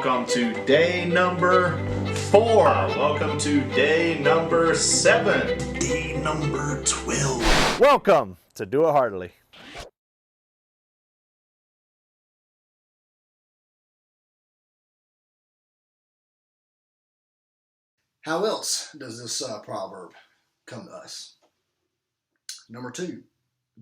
Welcome to day number 4. Welcome to day number 7. Day number 12. Welcome to Do It Heartily. How else does this proverb come to us? Number 2,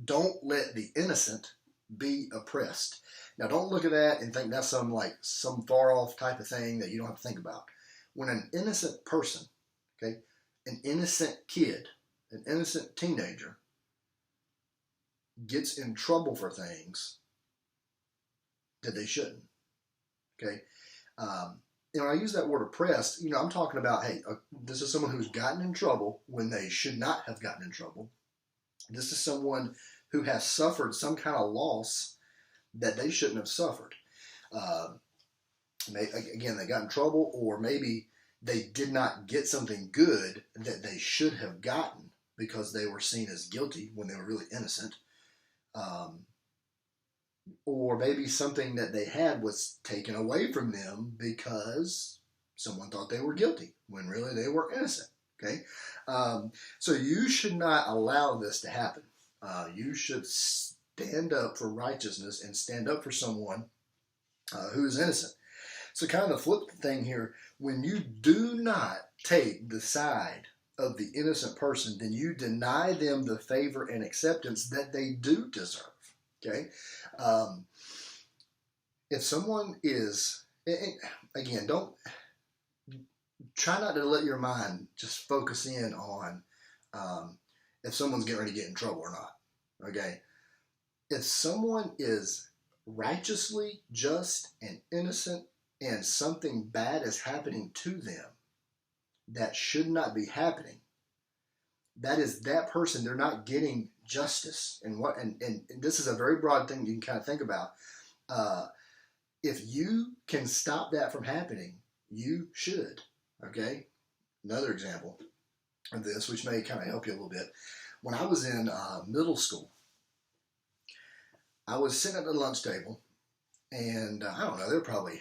don't let the innocent be oppressed. Now, don't look at that and think that's some far off type of thing that you don't have to think about. When an innocent person, okay, an innocent kid, an innocent teenager gets in trouble for things that they shouldn't, okay? When I use that word oppressed, I'm talking about, hey, this is someone who's gotten in trouble when they should not have gotten in trouble. This is someone who has suffered some kind of loss that they shouldn't have suffered. Again, they got in trouble, or maybe they did not get something good that they should have gotten because they were seen as guilty when they were really innocent. Or maybe something that they had was taken away from them because someone thought they were guilty when really they were innocent. Okay, so you should not allow this to happen. You should stand up for righteousness and stand up for someone who is innocent. So kind of the flip thing here, when you do not take the side of the innocent person, then you deny them the favor and acceptance that they do deserve. Okay, if someone is, again, don't try not to let your mind just focus in on if someone's getting ready to get in trouble or not. Okay, if someone is righteously just and innocent and something bad is happening to them that should not be happening, that is that person, they're not getting justice. And this is a very broad thing you can kind of think about. If you can stop that from happening, you should. Okay? Another example of this, which may kind of help you a little bit. When I was in middle school, I was sitting at the lunch table, and I don't know, there were probably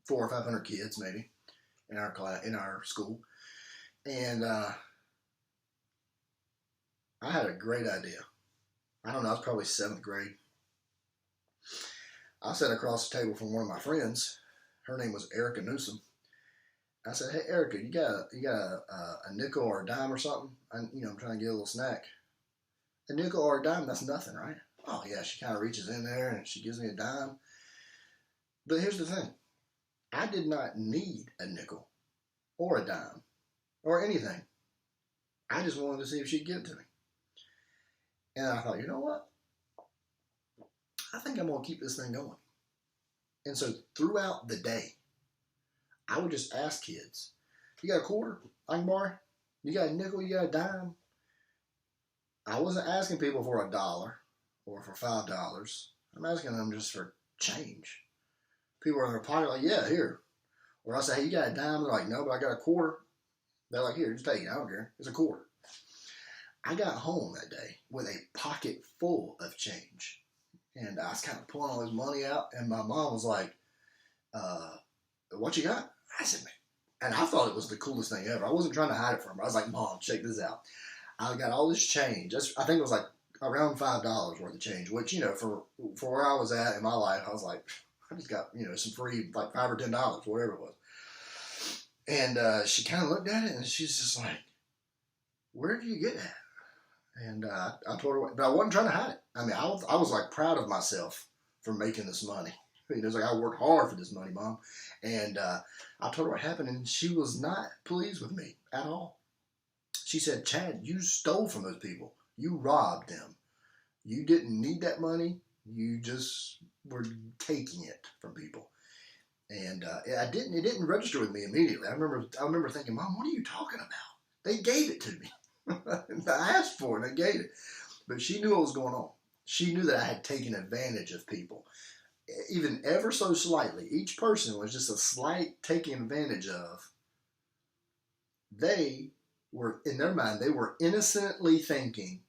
400 or 500 kids maybe in our class, in our school, and I had a great idea. I don't know, I was probably 7th grade. I sat across the table from one of my friends. Her name was Erica Newsom. I said, "Hey, Erica, you got a nickel or a dime or something? I'm trying to get a little snack." A nickel or a dime, that's nothing, right? Oh, yeah, she kind of reaches in there and she gives me a dime. But here's the thing. I did not need a nickel or a dime or anything. I just wanted to see if she'd give it to me. And I thought, you know what? I think I'm going to keep this thing going. And so throughout the day, I would just ask kids, "You got a quarter I can borrow? You got a nickel? You got a dime?" I wasn't asking people for $1 or for $5. I'm asking them just for change. People are in their pocket like, "Yeah, here." Or I say, "Hey, you got a dime?" They're like, "No, but I got a quarter." They're like, "Here, just take it. I don't care. It's a quarter." I got home that day with a pocket full of change. And I was kind of pulling all this money out. And my mom was like, "What you got?" I said, "Man." And I thought it was the coolest thing ever. I wasn't trying to hide it from her. I was like, "Mom, check this out. I got all this change." I think it was like around $5 worth of change, which, for where I was at in my life, I was like, I just got, some free, like $5 or $10, whatever it was. And she kind of looked at it and she's just like, "Where did you get that?" And I told her, but I wasn't trying to hide it. I mean, I was like proud of myself for making this money. It's like, "I worked hard for this money, Mom." And I told her what happened, and she was not pleased with me at all. She said, "Chad, you stole from those people. You robbed them. You didn't need that money. You just were taking it from people." And it didn't register with me immediately. I remember thinking, "Mom, what are you talking about? They gave it to me." I asked for it and they gave it. But she knew what was going on. She knew that I had taken advantage of people. Even ever so slightly. Each person was just a slight taking advantage of. They were, in their mind, they were innocently thinking,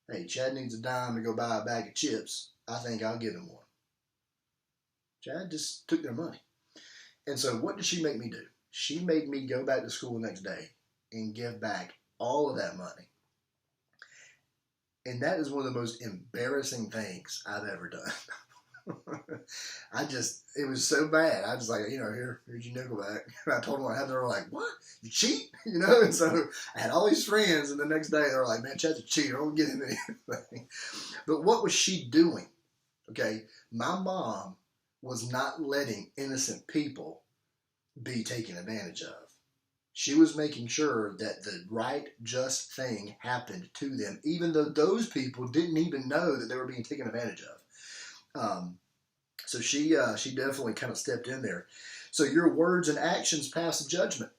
"Hey, Chad needs a dime to go buy a bag of chips. I think I'll give him one." Chad just took their money. And so what did she make me do? She made me go back to school the next day and give back all of that money. And that is one of the most embarrassing things I've ever done. It was so bad. I was like, here's your nickel back. And I told them what happened. They were like, what? You cheat? And so I had all these friends, and the next day they were like, man, Chad's a cheater. I don't get him anything. But what was she doing? Okay, my mom was not letting innocent people be taken advantage of. She was making sure that the right, just thing happened to them, even though those people didn't even know that they were being taken advantage of. So she definitely kind of stepped in there. So your words and actions pass judgment.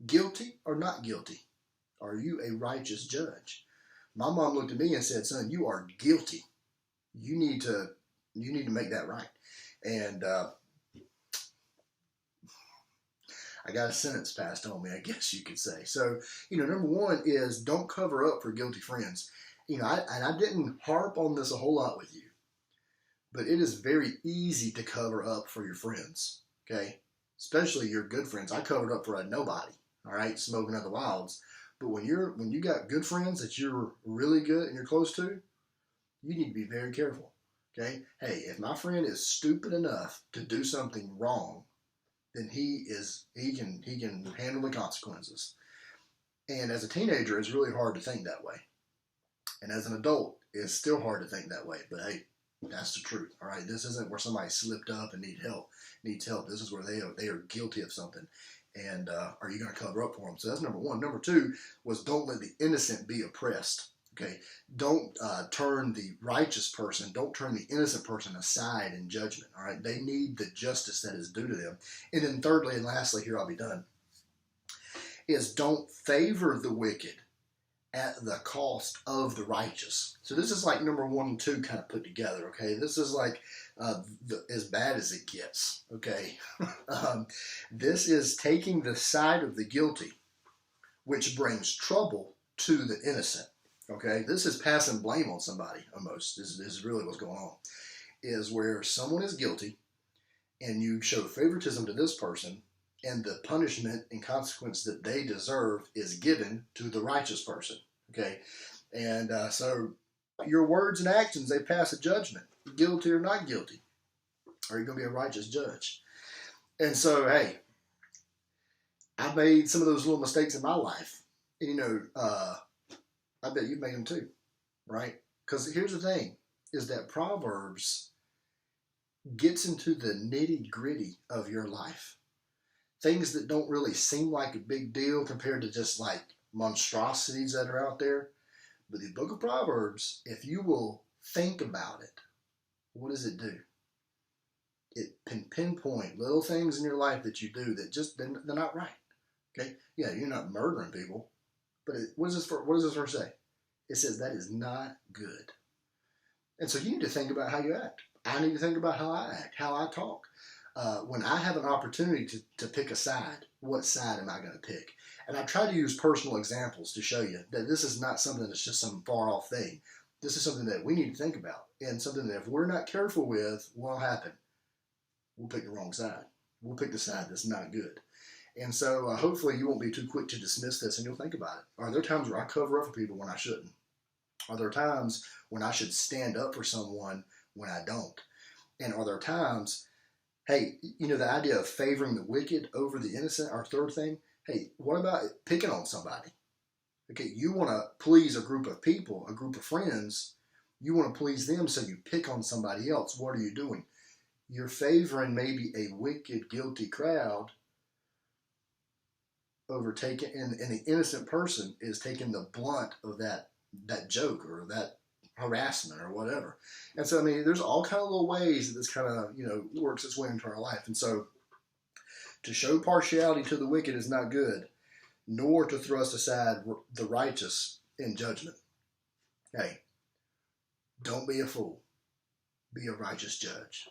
Guilty or not guilty? Are you a righteous judge? My mom looked at me and said, son, you are guilty. You need to make that right. And I got a sentence passed on me, I guess you could say. So, number one is don't cover up for guilty friends. I didn't harp on this a whole lot with you, but it is very easy to cover up for your friends, okay? Especially your good friends. I covered up for a nobody, all right, smoking at the wilds. But when you got good friends that you're really good and you're close to, you need to be very careful, okay? Hey, if my friend is stupid enough to do something wrong, then he can handle the consequences. And as a teenager, it's really hard to think that way. And as an adult, it's still hard to think that way. But hey, that's the truth. All right, this isn't where somebody slipped up and needs help. This is where they are guilty of something. And are you going to cover up for them? So that's number one. Number two was don't let the innocent be oppressed. Okay, don't turn the righteous person, don't turn the innocent person aside in judgment. All right, they need the justice that is due to them. And then thirdly and lastly, here I'll be done, is don't favor the wicked at the cost of the righteous. So this is like number 1 and 2 kind of put together. Okay, this is like as bad as it gets. Okay, this is taking the side of the guilty, which brings trouble to the innocent. Okay, this is passing blame on somebody almost. This is really what's going on. Is where someone is guilty and you show favoritism to this person, and the punishment and consequence that they deserve is given to the righteous person. Okay, and so your words and actions, they pass a judgment. Guilty or not guilty. Are you going to be a righteous judge? And so, hey, I made some of those little mistakes in my life. And, I bet you've made them too, right? Because here's the thing, is that Proverbs gets into the nitty-gritty of your life. Things that don't really seem like a big deal compared to just like monstrosities that are out there. But the book of Proverbs, if you will think about it, what does it do? It can pinpoint little things in your life that you do that just, they're not right. Okay? Yeah, you're not murdering people. But what does this verse say? It says that is not good. And so you need to think about how you act. I need to think about how I act, how I talk. When I have an opportunity to pick a side, what side am I going to pick? And I try to use personal examples to show you that this is not something that's just some far off thing. This is something that we need to think about, and something that if we're not careful with, what'll happen? We'll pick the wrong side. We'll pick the side that's not good. And so hopefully you won't be too quick to dismiss this, and you'll think about it. Are there times where I cover up for people when I shouldn't? Are there times when I should stand up for someone when I don't? And are there times, hey, the idea of favoring the wicked over the innocent, our third thing, hey, what about picking on somebody? Okay, you want to please a group of people, a group of friends. You want to please them, so you pick on somebody else. What are you doing? You're favoring maybe a wicked, guilty crowd overtaken, and the innocent person is taking the blunt of that joke or that harassment or whatever. And so, there's all kind of little ways that this kind of, works its way into our life. And so to show partiality to the wicked is not good, nor to thrust aside the righteous in judgment. Hey, don't be a fool. Be a righteous judge.